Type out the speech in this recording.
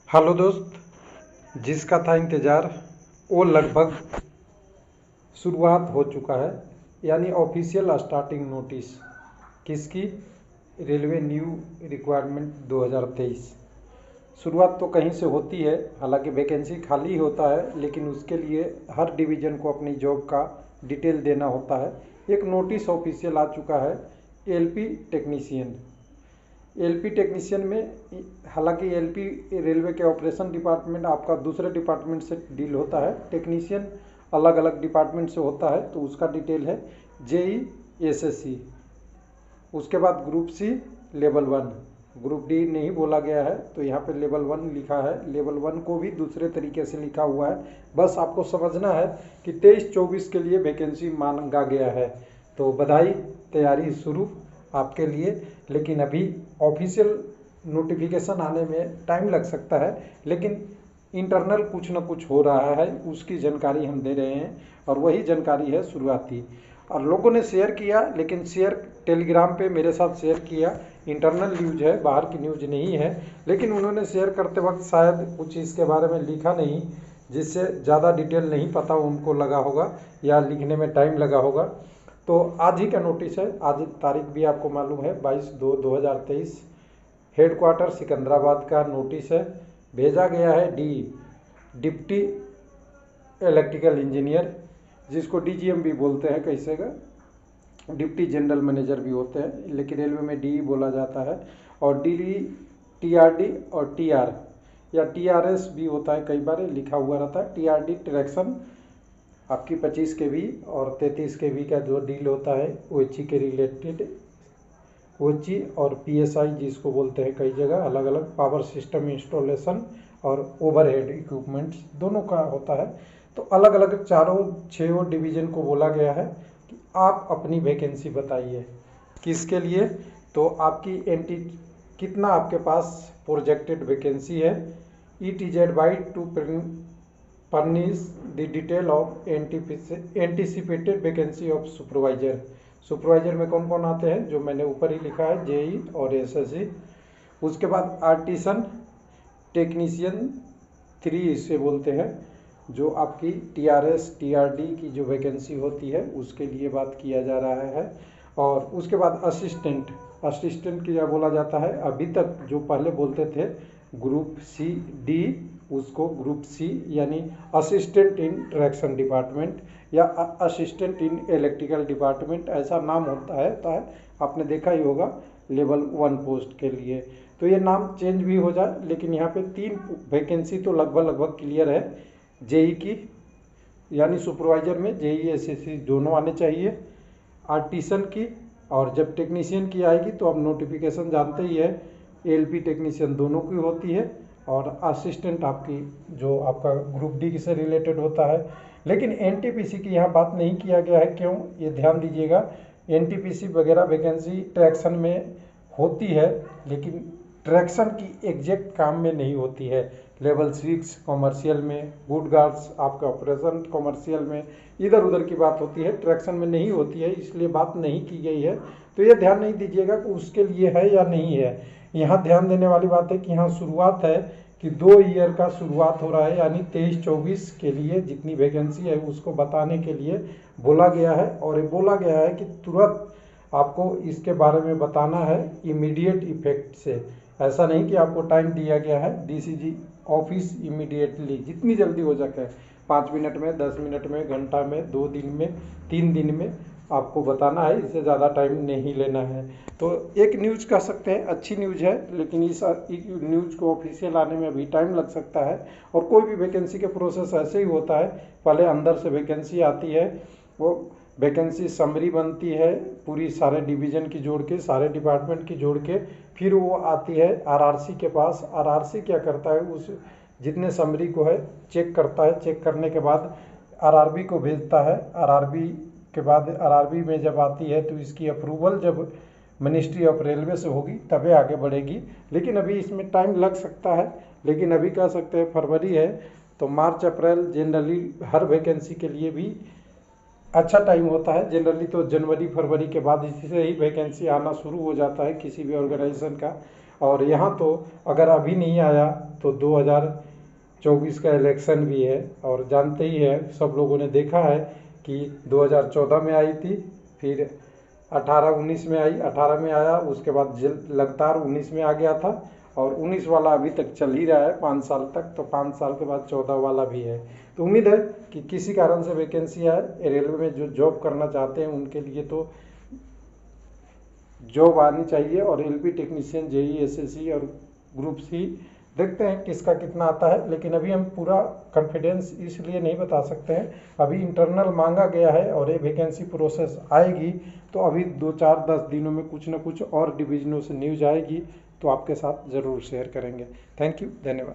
Hello दोस्त, जिसका था इंतज़ार वो लगभग शुरुआत हो चुका है। यानी ऑफिशियल स्टार्टिंग नोटिस किसकी? Railway new requirement 2023। शुरुआत तो कहीं से होती है, हालांकि वैकेंसी खाली होता है, लेकिन उसके लिए हर डिवीज़न को अपनी जॉब का डिटेल देना होता है। एक नोटिस ऑफिशियल आ चुका है, एलपी टेक्नीशियन। एलपी टेक्नीशियन में हालांकि एलपी रेलवे के ऑपरेशन डिपार्टमेंट आपका दूसरे डिपार्टमेंट से डील होता है, टेक्नीशियन अलग अलग डिपार्टमेंट से होता है, तो उसका डिटेल है जेई एसएससी। उसके बाद group C level 1, group D नहीं बोला गया है, तो यहाँ पे लेवल 1 लिखा है। लेवल 1 को भी दूसरे तरीके से लिखा हुआ है। बस आपको समझना है कि 23-24 के लिए वैकेंसी मांगा गया है। तो बधाई, तैयारी शुरू आपके लिए। लेकिन अभी ऑफिशियल नोटिफिकेशन आने में टाइम लग सकता है, लेकिन इंटरनल कुछ ना कुछ हो रहा है, उसकी जानकारी हम दे रहे हैं, और वही जानकारी है शुरुआती। और लोगों ने शेयर किया, लेकिन शेयर टेलीग्राम पे मेरे साथ शेयर किया। इंटरनल न्यूज है, बाहर की न्यूज नहीं है, लेकिन उन्होंने शेयर करते वक्त शायद कुछ इसके बारे में लिखा नहीं, जिससे ज़्यादा डिटेल नहीं पता उनको लगा होगा या लिखने में टाइम लगा होगा। तो आज ही का नोटिस है, आज तारीख भी आपको मालूम है 22/2/2023। हेडक्वार्टर सिकंदराबाद का नोटिस है। भेजा गया है डिप्टी इलेक्ट्रिकल इंजीनियर, जिसको डीजीएम भी बोलते हैं, कैसे का डिप्टी जनरल मैनेजर भी होते हैं, लेकिन रेलवे में डी बोला जाता है। और डी टीआरडी और टीआर या टीआरएस भी होता है, कई बार लिखा हुआ रहता है। टीआरडी ट्रैक्शन आपकी 25 केवी और 33 केवी का जो डील होता है ओएचई के रिलेटेड, ओएचई और पीएसआई जिसको बोलते हैं कई जगह अलग अलग, पावर सिस्टम इंस्टॉलेशन और ओवरहेड इक्विपमेंट्स दोनों का होता है। तो अलग अलग चारों छः डिवीज़न को बोला गया है कि आप अपनी वैकेंसी बताइए किसके लिए। तो आपकी एंटी कितना आपके पास प्रोजेक्टेड वैकेंसी है। ETZ by two furnish the detail of anticipated vacancy of supervisor. Supervisor में कौन कौन आते हैं, जो मैंने ऊपर ही लिखा है, जेई और एसएससी। उसके बाद आर्टिसन टेक्नीशियन 3 इसे बोलते हैं, जो आपकी टीआरएस टीआरडी की जो वैकेंसी होती है उसके लिए बात किया जा रहा है। और उसके बाद असिस्टेंट क्या बोला जाता है, अभी तक जो पहले बोलते थे ग्रुप सी डी, उसको ग्रुप सी यानी असिस्टेंट इन ट्रैक्शन डिपार्टमेंट या असिस्टेंट इन इलेक्ट्रिकल डिपार्टमेंट, ऐसा नाम होता है आपने देखा ही होगा लेवल 1 पोस्ट के लिए। तो ये नाम चेंज भी हो जाए, लेकिन यहाँ पे 3 वैकेंसी तो लगभग क्लियर है। जेई की यानी सुपरवाइजर में जेई एसएससी दोनों आने चाहिए, आर्टिसन की, और जब टेक्नीशियन की आएगी तो अब नोटिफिकेशन जानते ही है, एलपी टेक्नीशियन दोनों की होती है, और असिस्टेंट आपकी जो आपका ग्रुप डी से रिलेटेड होता है। लेकिन एनटीपीसी की यहाँ बात नहीं किया गया है, क्यों, ये ध्यान दीजिएगा। एनटीपीसी वगैरह वैकेंसी ट्रैक्शन में होती है, लेकिन ट्रैक्शन की एग्जैक्ट काम में नहीं होती है। लेवल 6 कॉमर्शियल में, गुड गार्ड्स आपका ऑपरेशन कॉमर्शियल में, इधर उधर की बात होती है, ट्रैक्शन में नहीं होती है, इसलिए बात नहीं की गई है। तो ये ध्यान नहीं दीजिएगा कि उसके लिए है या नहीं है। यहाँ ध्यान देने वाली बात है कि यहाँ शुरुआत है कि 2 ईयर का शुरुआत हो रहा है, यानी 23-24 के लिए जितनी वैकेंसी है उसको बताने के लिए बोला गया है। और ये बोला गया है कि तुरंत आपको इसके बारे में बताना है इमीडिएट इफेक्ट से। ऐसा नहीं कि आपको टाइम दिया गया है, डीसीजी ऑफिस इमीडिएटली जितनी जल्दी हो सके, 5 मिनट में, 10 मिनट में, घंटा में, 2 दिन में, 3 दिन में आपको बताना है, इससे ज़्यादा टाइम नहीं लेना है। तो एक न्यूज़ कह सकते हैं, अच्छी न्यूज़ है, लेकिन इस न्यूज़ को ऑफिशियल आने में अभी टाइम लग सकता है। और कोई भी वैकेंसी के प्रोसेस ऐसे ही होता है, पहले अंदर से वैकेंसी आती है, वो वैकेंसी समरी बनती है पूरी सारे डिवीज़न की जोड़ के, सारे डिपार्टमेंट की जोड़ के, फिर वो आती है आरआरसी के पास। आरआरसी क्या करता है, उस जितने समरी को है चेक करता है, चेक करने के बाद आरआरबी को भेजता है। आरआरबी के बाद आरआरबी में जब आती है तो इसकी अप्रूवल जब मिनिस्ट्री ऑफ रेलवे से होगी तभी आगे बढ़ेगी। लेकिन अभी इसमें टाइम लग सकता है, लेकिन अभी कह सकते हैं फरवरी है, तो मार्च अप्रैल जनरली हर वैकेंसी के लिए भी अच्छा टाइम होता है। जनरली तो जनवरी फरवरी के बाद इसी से ही वैकेंसी आना शुरू हो जाता है किसी भी ऑर्गेनाइजेशन का। और यहाँ तो अगर अभी नहीं आया तो 2024 का इलेक्शन भी है, और जानते ही है, सब लोगों ने देखा है कि 2014 में आई थी, फिर 18-19 में आई, 18 में आया, उसके बाद लगातार 19 में आ गया था, और 19 वाला अभी तक चल ही रहा है 5 साल तक, तो 5 साल के बाद 14 वाला भी है। तो उम्मीद है कि किसी कारण से वैकेंसी आए, रेलवे में जो जॉब करना चाहते हैं उनके लिए तो जॉब आनी चाहिए। और एलपी टेक्नीशियन, जेई, एसएससी और ग्रुप सी, देखते हैं किसका कितना आता है, लेकिन अभी हम पूरा कॉन्फिडेंस इसलिए नहीं बता सकते हैं। अभी इंटरनल मांगा गया है और ये वैकेंसी प्रोसेस आएगी, तो अभी 2-4-10 दिनों में कुछ ना कुछ और डिवीजनों से न्यूज आएगी, तो आपके साथ ज़रूर शेयर करेंगे। थैंक यू, धन्यवाद।